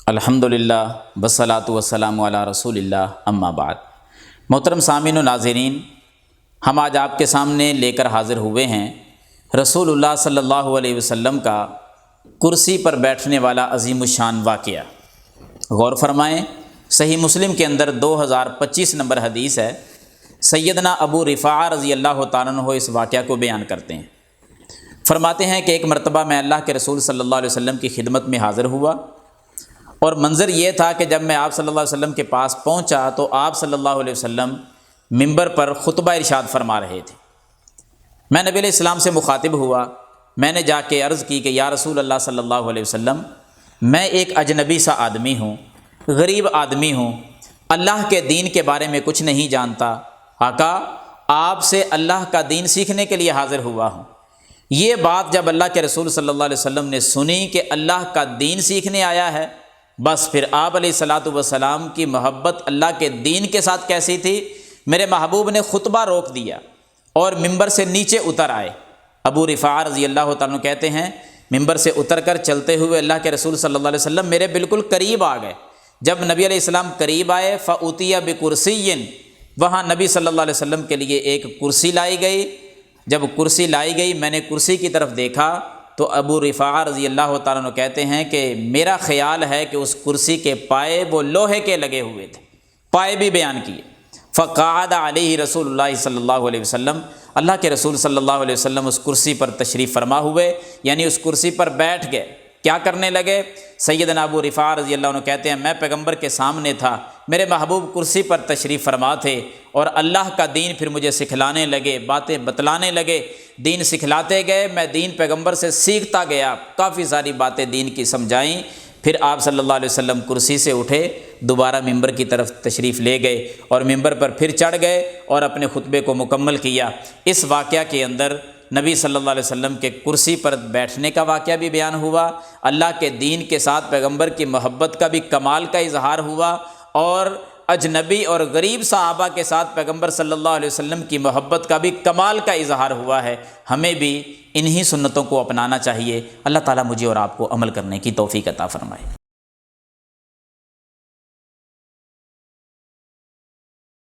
الحمدللہ والصلاۃ والسلام علی رسول اللہ اما بعد۔ محترم سامعین و ناظرین، ہم آج آپ کے سامنے لے کر حاضر ہوئے ہیں رسول اللہ صلی اللہ علیہ وسلم کا کرسی پر بیٹھنے والا عظیم الشان واقعہ۔ غور فرمائیں، صحیح مسلم کے اندر 2025 نمبر حدیث ہے۔ سیدنا ابو رفاعہ رضی اللہ تعالیٰ عنہ اس واقعہ کو بیان کرتے ہیں۔ فرماتے ہیں کہ ایک مرتبہ میں اللہ کے رسول صلی اللہ علیہ وسلم کی خدمت میں حاضر ہوا، اور منظر یہ تھا کہ جب میں آپ صلی اللہ علیہ وسلم کے پاس پہنچا تو آپ صلی اللہ علیہ وسلم منبر پر خطبہ ارشاد فرما رہے تھے۔ میں نبی علیہ السلام سے مخاطب ہوا، میں نے جا کے عرض کی کہ یا رسول اللہ صلی اللہ علیہ وسلم، میں ایک اجنبی سا آدمی ہوں، غریب آدمی ہوں، اللہ کے دین کے بارے میں کچھ نہیں جانتا۔ آقا، آپ سے اللہ کا دین سیکھنے کے لیے حاضر ہوا ہوں۔ یہ بات جب اللہ کے رسول صلی اللہ علیہ وسلم نے سنی کہ اللہ کا دین سیکھنے آیا ہے، بس پھر آپ علیہ الصلاۃ والسلام کی محبت اللہ کے دین کے ساتھ کیسی تھی، میرے محبوب نے خطبہ روک دیا اور ممبر سے نیچے اتر آئے۔ ابو رفاعہ رضی اللہ تعالیٰ عنہ کہتے ہیں، ممبر سے اتر کر چلتے ہوئے اللہ کے رسول صلی اللہ علیہ وسلم میرے بالکل قریب آ گئے۔ جب نبی علیہ السلام قریب آئے، فَأُتِيَ بِكُرْسِيٍّ، وہاں نبی صلی اللہ علیہ وسلم کے لیے ایک کرسی لائی گئی۔ جب کرسی لائی گئی، میں نے کرسی کی طرف دیکھا تو ابو رفاعہ رضی اللہ تعالیٰ عنہ کہتے ہیں کہ میرا خیال ہے کہ اس کرسی کے پائے وہ لوہے کے لگے ہوئے تھے، پائے بھی بیان کیے۔ فقعد علیہ رسول اللہ صلی اللہ علیہ وسلم، اللہ کے رسول صلی اللہ علیہ وسلم اس کرسی پر تشریف فرما ہوئے، یعنی اس کرسی پر بیٹھ گئے۔ کیا کرنے لگے؟ سیدنا ابو رفاعہ رضی اللہ عنہ کہتے ہیں، میں پیغمبر کے سامنے تھا، میرے محبوب کرسی پر تشریف فرما تھے، اور اللہ کا دین پھر مجھے سکھلانے لگے، باتیں بتلانے لگے، دین سکھلاتے گئے، میں دین پیغمبر سے سیکھتا گیا، کافی ساری باتیں دین کی سمجھائیں۔ پھر آپ صلی اللہ علیہ وسلم کرسی سے اٹھے، دوبارہ ممبر کی طرف تشریف لے گئے اور ممبر پر پھر چڑھ گئے اور اپنے خطبے کو مکمل کیا۔ اس واقعہ کے اندر نبی صلی اللہ علیہ وسلم کے کرسی پر بیٹھنے کا واقعہ بھی بیان ہوا، اللہ کے دین کے ساتھ پیغمبر کی محبت کا بھی کمال کا اظہار ہوا، اور اجنبی اور غریب صحابہ کے ساتھ پیغمبر صلی اللہ علیہ وسلم کی محبت کا بھی کمال کا اظہار ہوا ہے۔ ہمیں بھی انہی سنتوں کو اپنانا چاہیے۔ اللہ تعالیٰ مجھے اور آپ کو عمل کرنے کی توفیق عطا فرمائے۔